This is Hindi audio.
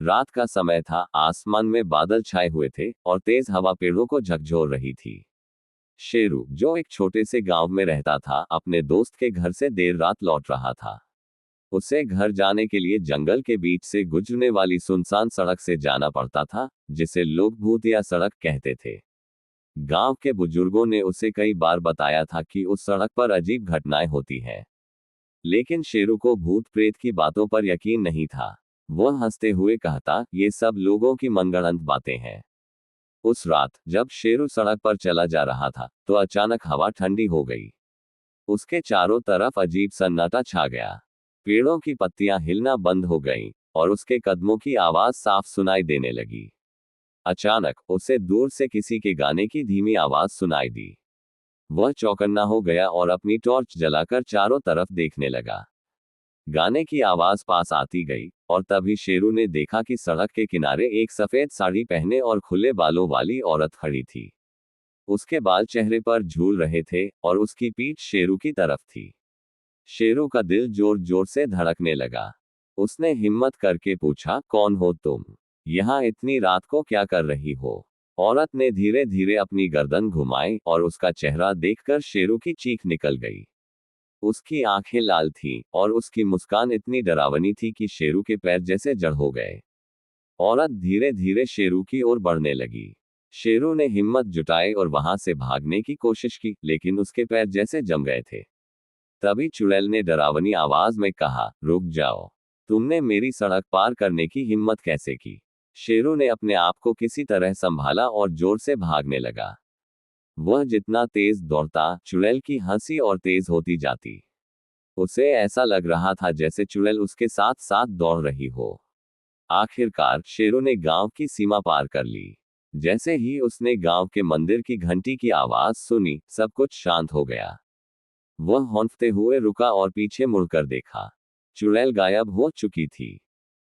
रात का समय था, आसमान में बादल छाए हुए थे और तेज हवा पेड़ों को झकझोर रही थी। शेरू, जो एक छोटे से गांव में रहता था, अपने दोस्त के घर से देर रात लौट रहा था। उसे घर जाने के लिए जंगल के बीच से गुजरने वाली सुनसान सड़क से जाना पड़ता था, जिसे लोग भूत या सड़क कहते थे। गांव के बुजुर्गों ने उसे कई बार बताया था कि उस सड़क पर अजीब घटनाएं होती हैं। लेकिन शेरू को भूत प्रेत की बातों पर यकीन नहीं था। वह हंसते हुए कहता, ये सब लोगों की मनगढ़ंत बातें हैं। उस रात जब शेरू सड़क पर चला जा रहा था, तो अचानक हवा ठंडी हो गई। उसके चारों तरफ अजीब सन्नाटा छा गया। पेड़ों की पत्तियां हिलना बंद हो गईं और उसके कदमों की आवाज साफ सुनाई देने लगी। अचानक उसे दूर से किसी के गाने की धीमी आवाज सुनाई दी। वह चौकन्ना हो गया और अपनी टॉर्च जलाकर चारों तरफ देखने लगा। गाने की आवाज पास आती गई और तभी शेरू ने देखा कि सड़क के किनारे एक सफेद साड़ी पहने और खुले बालों वाली औरत खड़ी थी। उसके बाल चेहरे पर झूल रहे थे और उसकी पीठ शेरू की तरफ थी। शेरू का दिल जोर जोर से धड़कने लगा। उसने हिम्मत करके पूछा, कौन हो तुम? यहाँ इतनी रात को क्या कर रही हो? औरत ने धीरे धीरे अपनी गर्दन घुमाई और उसका चेहरा देखकर शेरू की चीख निकल गई। उसकी आंखें लाल थीं और उसकी मुस्कान इतनी डरावनी थी कि शेरू के पैर जैसे जड़ हो गए। औरत धीरे धीरे शेरू की ओर बढ़ने लगी। शेरू ने हिम्मत जुटाई और वहां से भागने की कोशिश की, लेकिन उसके पैर जैसे जम गए थे। तभी चुड़ैल ने डरावनी आवाज में कहा, रुक जाओ। तुमने मेरी सड़क पार करने की हिम्मत कैसे की? शेरू ने अपने आप को किसी तरह संभाला और जोर से भागने लगा। वह जितना तेज दौड़ता, चुड़ैल की हंसी और तेज होती जाती। उसे ऐसा लग रहा था जैसे चुड़ैल उसके साथ साथ दौड़ रही हो। आखिरकार शेरू ने गांव की सीमा पार कर ली। जैसे ही उसने गांव के मंदिर की घंटी की आवाज सुनी, सब कुछ शांत हो गया। वह हौंकते हुए रुका और पीछे मुड़कर देखा। चुड़ैल गायब हो चुकी थी।